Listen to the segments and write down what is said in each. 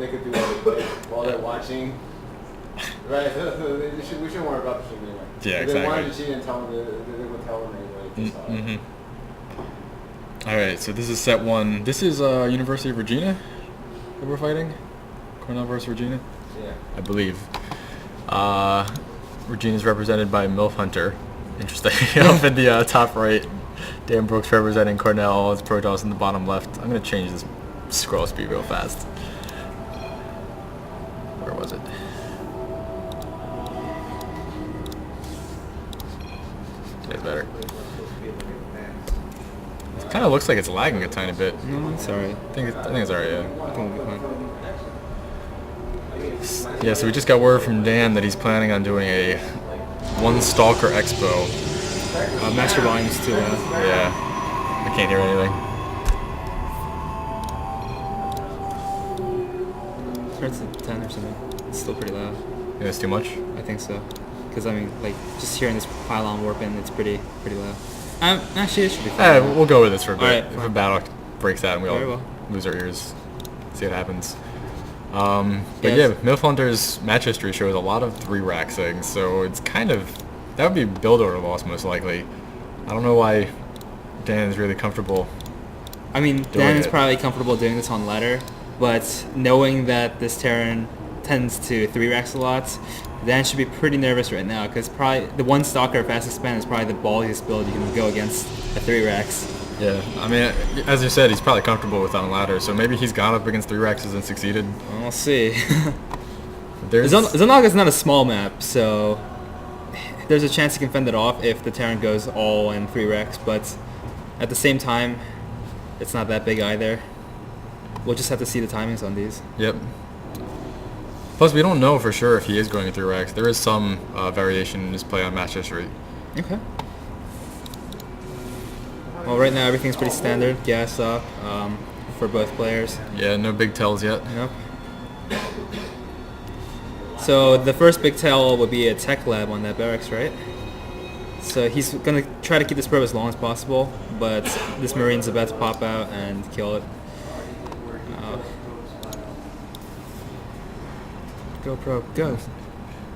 they could do while they're watching. Right, we shouldn't worry about the cheating anyway. Yeah, if exactly. they wanted to cheat and tell them, they would tell them anyway. All right, so this is set 1. This is University of Regina that we're fighting. Cornell versus Regina. Yeah. I believe. Regina's represented by MILF Hunter. Interesting. Up in the top right, Dan Brooks representing Cornell. It's Protoss in the bottom left. I'm gonna change this scroll speed real fast. Where was it? It's better. It kind of looks like it's lagging a tiny bit. No, it's alright. I think it's alright. Yeah. I think we'll be fine. Yeah, so we just got word from Dan that he's planning on doing a One Stalker Expo. Master volume's too low. Yeah, I can't hear anything. Starts at 10 or something. It's still pretty loud. Think that's too much? I think so. Because, I mean, like, just hearing this pylon warping, it's pretty loud. Actually, it should be fine. We'll go with this for a bit. Alright, if fine. a battle breaks out and we Very all well. lose our ears, see what happens. But yeah, MILF Hunter's match history shows a lot of 3-rack things, so it's kind of... That would be build order loss, most likely. I don't know why Dan is really comfortable. I mean, Dan is probably comfortable doing this on ladder, but knowing that this Terran tends to 3-racks a lot, Dan should be pretty nervous right now, because probably the One Stalker Fast Expand is probably the ballsiest build you can go against at 3-racks. Yeah, I mean, as you said, he's probably comfortable with on ladder, so maybe he's gone up against 3-racks and succeeded. Well, we'll see. There's Zanaga's not a small map, so there's a chance he can fend it off if the Terran goes all in 3-racks, but at the same time, it's not that big either. We'll just have to see the timings on these. Yep. Plus, we don't know for sure if he is going 3-racks. There is some variation in his play on match history. Okay. Well, right now everything's pretty standard. Gas up for both players. Yeah, no big tells yet. Yep. So the first big tell would be a tech lab on that barracks, right? So he's gonna try to keep this probe as long as possible, but this Marine's about to pop out and kill it. Go probe, go.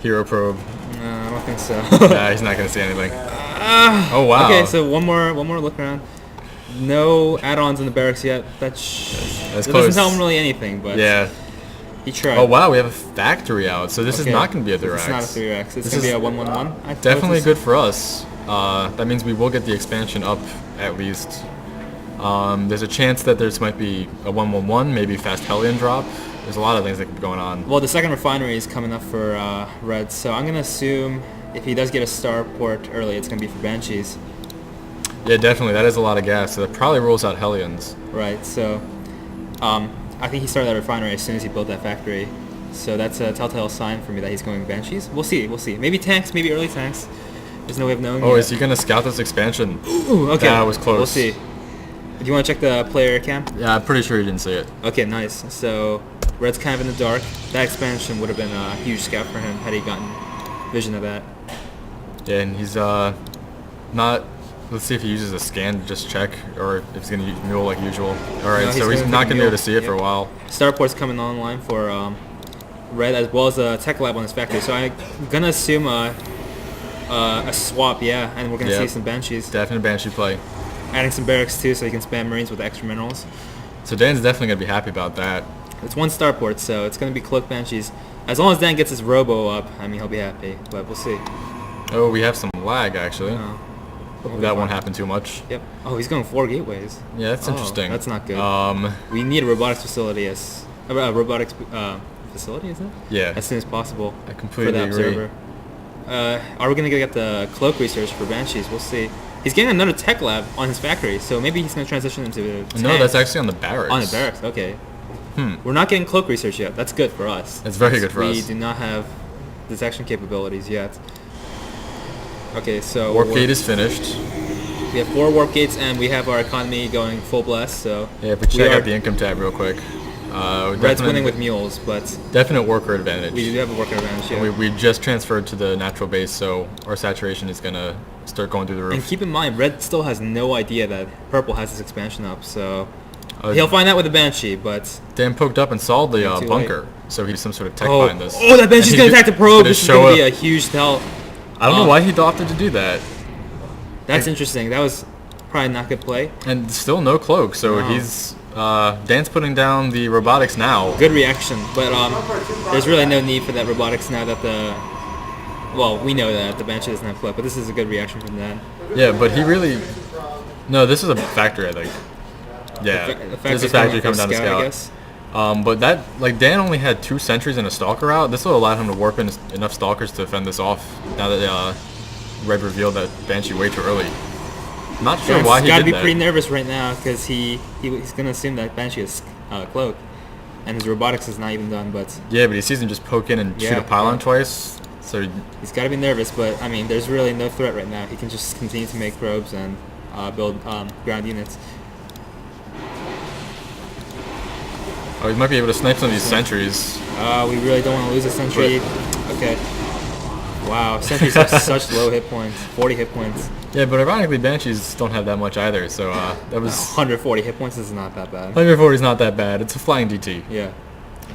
Hero probe. No, I don't think so. Nah, he's not gonna see anything. Oh wow. Okay, so one more look around. No add-ons in the barracks yet. That That's doesn't close. tell him really anything, but Yeah. he tried. Oh wow, we have a factory out, so this is not gonna be a 3-racks. It's not a 3-racks. It's This gonna be is a 1-1-1. Definitely good for us. That means we will get the expansion up at least. There's a chance that there's might be a 1-1-1, maybe fast Hellion drop. There's a lot of things that could be going on. Well, the second refinery is coming up for Red, so I'm gonna assume if he does get a starport early, it's gonna be for Banshees. Yeah, definitely. That is a lot of gas. So that probably rules out Hellions. Right. So, I think he started that refinery as soon as he built that factory. So that's a telltale sign for me that he's going Banshees. We'll see. We'll see. Maybe tanks. Maybe early tanks. There's no way of knowing. Oh, yet. is he gonna scout this expansion? Ooh, okay. That was close. We'll see. Do you want to check the player cam? Yeah, I'm pretty sure he didn't see it. Okay, nice. So Red's kind of in the dark. That expansion would have been a huge scout for him had he gotten vision of that. Yeah, and he's not. Let's see if he uses a scan to just check, or if he's gonna use mule like usual. All right, No, so he's going not for gonna be mule. able to see it for a Yep. while. Starport's coming online for Red, as well as a tech lab on his factory. So I'm gonna assume a swap, yeah, and we're gonna Yep. see some Banshees. Definite Banshee play. Adding some barracks too, so you can spam Marines with extra minerals. So Dan's definitely gonna be happy about that. It's one starport, so it's gonna be cloaked Banshees. As long as Dan gets his robo up, I mean, he'll be happy. But we'll see. Oh, we have some lag actually. Oh. Hopefully that won't happen too much. Yep. Oh, he's going 4 gateways. Yeah, that's Oh, interesting. that's not good. Um, We need a robotics facility as a robotics facility, is it? yeah, As soon as possible. I For completely the agree. observer. Are we gonna get the cloak research for Banshees? We'll see. He's getting another tech lab on his factory, so maybe he's gonna transition into. No, that's actually on the barracks. on the barracks. Okay. Hmm. We're not getting cloak research yet. That's good for us. It's very good for we us. We do not have detection capabilities yet. Okay, so Warp gate is finished. we have 4 warp gates, and we have our economy going full blast. So Yeah, if we check out the income tab real quick. Red's winning with mules, but definite worker advantage. we do have a worker advantage. Yeah. We just transferred to the natural base, so our saturation is gonna start going through the roof. And keep in mind, Red still has no idea that Purple has this expansion up, so He'll find out with the Banshee, but... Dan poked up and saw the Too bunker, so he's some sort of tech Oh, behind this. that Banshee's going to attack the probe. gonna This is show going to be up. a huge tell. I don't know why he opted to do that. That's interesting. That was probably not good play. And still no cloak, so No. he's... Dan's putting down the robotics now. Good reaction, but there's really no need for that robotics now that the... Well, we know that the Banshee doesn't have cloak, but this is a good reaction from Dan. Yeah, but he really... No, this is a factory, I think. Yeah, this is a factory coming down to I scout. guess. But that, like, Dan only had 2 sentries and a stalker out. This will allow him to warp in enough stalkers to fend this off. Now that Red revealed that Banshee way too early. Not sure Dan's why he got to did be that. pretty nervous right now because he's going to assume that Banshee is cloak, and his robotics is not even done. But Yeah, but he sees him just poke in and shoot a pylon twice. So he's got to be nervous. But I mean, there's really no threat right now. He can just continue to make probes and build ground units. oh, he might be able to snipe some of these sentries. We really don't want to lose a sentry. Okay. Wow, sentries have such low hit points. 40 hit points. Yeah, but ironically, Banshees don't have that much either. So that was 140 hit points is not that bad. 140 is not that bad. It's a flying DT. Yeah.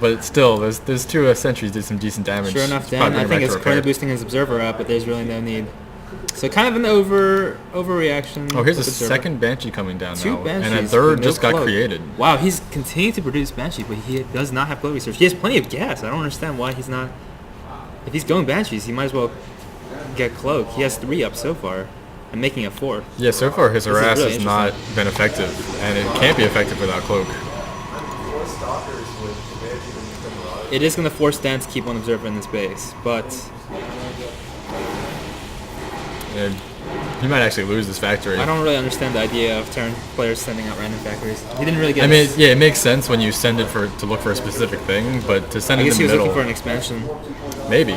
But still, there's 2 sentries did some decent damage. Sure enough, It's Dan, probably I right think to it's repair. currently boosting his observer up, but there's really no need. So kind of an overreaction. Oh, here's a with observer. second Banshee coming down 2 now. Banshees. And a third with no just got cloak. created. Wow, he's continuing to produce Banshee, but he does not have cloak research. He has plenty of gas. I don't understand why he's not... If he's going Banshees, he might as well get cloak. He has 3 up so far. I'm making a 4. Yeah, so far his This is harass really has not been effective, and it can't be effective without cloak. It is going to force Dan to keep one observer in this base, but... And he might actually lose this factory. I don't really understand the idea of turn players sending out random factories. He didn't really get... I mean, yeah, it makes sense when you send it to look for a specific thing, but to send I it guess in he the was middle, looking for an expansion. maybe.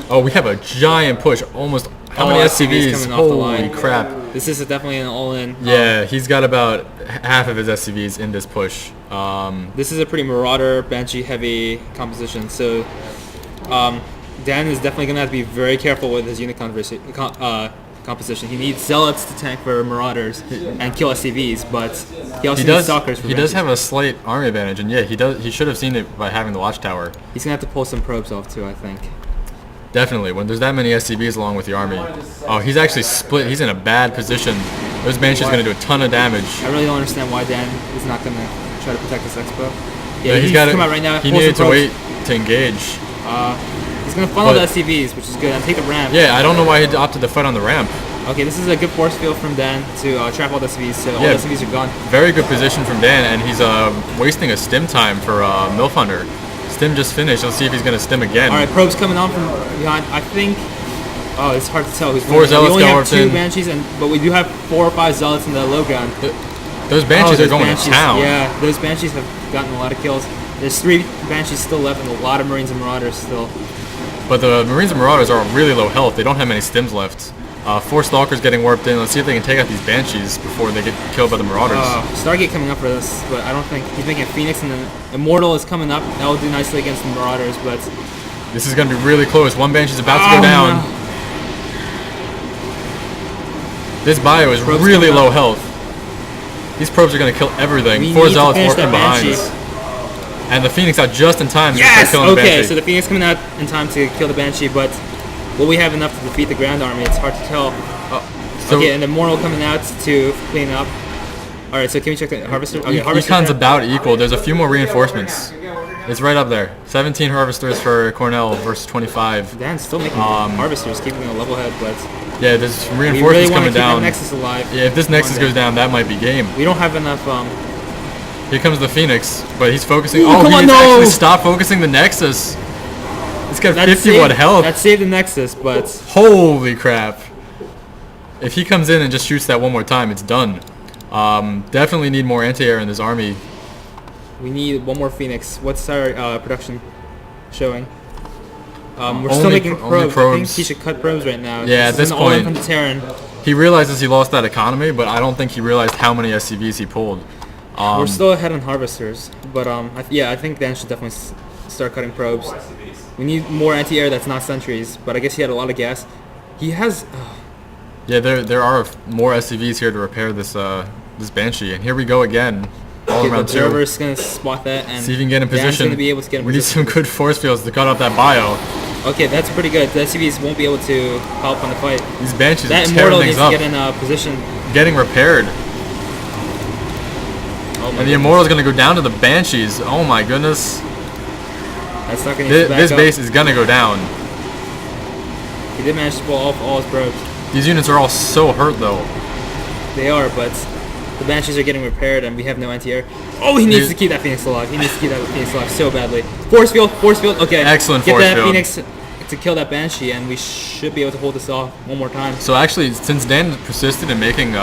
Oh, we have a giant push. Almost how many SCVs SCVs? coming off the Holy line. crap! This is definitely an all-in. Yeah, he's got about half of his SCVs in this push. This is a pretty Marauder, Banshee-heavy composition, so Dan is definitely going to have to be very careful with his unit composition. He needs Zealots to tank for Marauders and kill SCVs, but he also needs Stalkers for He does Banshees. have a slight army advantage, and yeah, he should have seen it by having the watchtower. He's going to have to pull some probes off too, I think. Definitely, when there's that many SCVs along with the army. Oh, he's actually split. He's in a bad position. Those Banshees are going to do a ton of damage. I really don't understand why Dan is not going to try to protect this expo. Yeah, he's got come out right now. He pull some needed to probes. wait to engage. He's going to funnel But- the SCVs, which is good, and take the ramp. Yeah, I don't know why he opted to fight on the ramp. Okay, this is a good force field from Dan to trap all the SCVs, so all Yeah. the SCVs are gone. Very good position from Dan, and he's wasting a stim time for Milf Hunter. Stim just finished. Let's see if he's going to stim again. All right, probes coming on from behind. I think. Oh, it's hard to tell who's 4 winning. Zealots We only have got 2 warped in. Banshees, but we do have 4 or 5 Zealots in the low ground. Those Banshees are going to town. Yeah, those Banshees have gotten a lot of kills. There's 3 Banshees still left, and a lot of Marines and Marauders still. But the Marines and Marauders are really low health. They don't have many stims left. 4 Stalkers getting warped in. Let's see if they can take out these Banshees before they get killed by the Marauders. Stargate coming up for this, but I don't think he's making a Phoenix, and then Immortal is coming up. That will do nicely against the Marauders, but This is going to be really close. One Banshee's about to go down. no. This bio is Probes really coming low up. health. These probes are going to kill everything. We 4 need to Zealots finish warping that behind. Banshee. And the Phoenix out just in time to Yes! start killing the Okay, Banshee. so the Phoenix coming out in time to kill the Banshee, but will we have enough to defeat the ground army? It's hard to tell. So Okay, and the Immortal coming out to clean up. Alright, so can we check the Harvester? Okay, Harvester. Econ's about equal. There's a few more reinforcements. It's right up there. 17 Harvesters for Cornell versus 25. Dan's still making Harvesters, keeping a level head, but Yeah, there's we really reinforcements want to coming keep that down. Nexus alive. Yeah, if this Nexus One goes day. down, that might be game. We don't have enough, Here comes the Phoenix, but he's focusing. Ooh, Oh, come he on, needs to no! actually stop focusing the Nexus. It's got that 51 saved- health. That saved the Nexus, but Holy crap. If he comes in and just shoots that one more time, it's done. Definitely need more anti-air in this army. we need one more Phoenix. What's our production showing? We're Only still making pro- only probes. I think probes. he should cut probes right now. Yeah, at is this an all-in point- from the Terran. He realizes he lost that economy, but I don't think he realized how many SCVs he pulled. We're still ahead on Harvesters, but I think Dan should definitely start cutting probes. We need more anti-air that's not sentries, but I guess he had a lot of gas. He has... Yeah, there are more SCVs here to repair this this Banshee, and here we go again. All Okay, in the round 2. Observer's gonna spot that, and See if you can get in Dan's position. gonna be able to get in We need position. some good force fields to cut off that bio. Okay, that's pretty good. The SCVs won't be able to help on the fight. These Banshees That are Immortal tearing needs things to up. get in position. Getting repaired. Oh my And the goodness. Immortal's going to go down to the Banshees. Oh my goodness. That's not gonna This base is going to go down. He did manage to pull off all his probes. These units are all so hurt though. They are, but the Banshees are getting repaired, and we have no anti-air. Oh, he needs to keep that Phoenix alive. He needs to keep that Phoenix alive so badly. Force field. Okay. Excellent Get force that field. Phoenix to kill that Banshee, and we should be able to hold this off one more time. So actually, since Dan persisted in making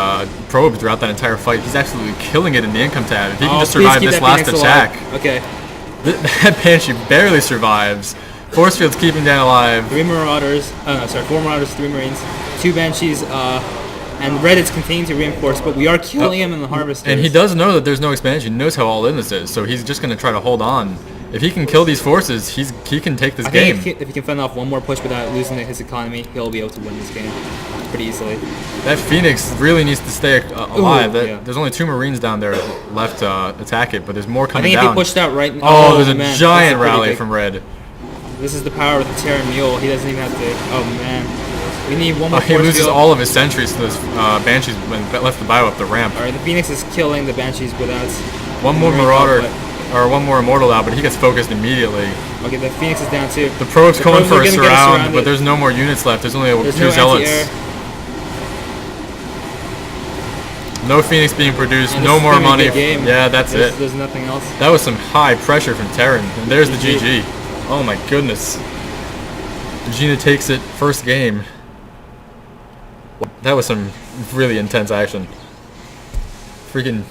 probes throughout that entire fight, he's absolutely killing it in the income tab. If he can just Please survive keep this that last Phoenix attack. alive. Okay. That Banshee barely survives. Force field's keeping Dan alive. 4 Marauders, 3 Marines, 2 Banshees, and Red is continuing to reinforce, but we are killing him in the Harvesters. And he does know that there's no expansion. He knows how all in this is, so he's just going to try to hold on. If he can kill these forces, he can take this I game. think if he can fend off one more push without losing his economy, he'll be able to win this game pretty easily. That Phoenix really needs to stay alive. Ooh, yeah. There's only 2 Marines down there left to attack it, but there's more I coming think down. if he pushed out right now... Oh, there's a man, giant that's pretty rally big. from Red. This is the power of the Terran Mule. He doesn't even have to... Oh, man. We need one more He force loses field. all of his sentries to this Banshees when left the bio up the ramp. Alright, the Phoenix is killing the Banshees without... One more Marine Marauder, output. or one more Immortal out, but he gets focused immediately. Okay, the Phoenix is down too. The probe's going probes for are a gonna get us surround, surrounded. but there's no more units left. There's only There's 2 no Zealots. anti-air. No Phoenix being produced, And no this is more gonna be a money. good game. Yeah, that's it. There's nothing else. That was some high pressure from Terran. And there's the GG. Oh my goodness. Regina takes it first game. That was some really intense action. Freaking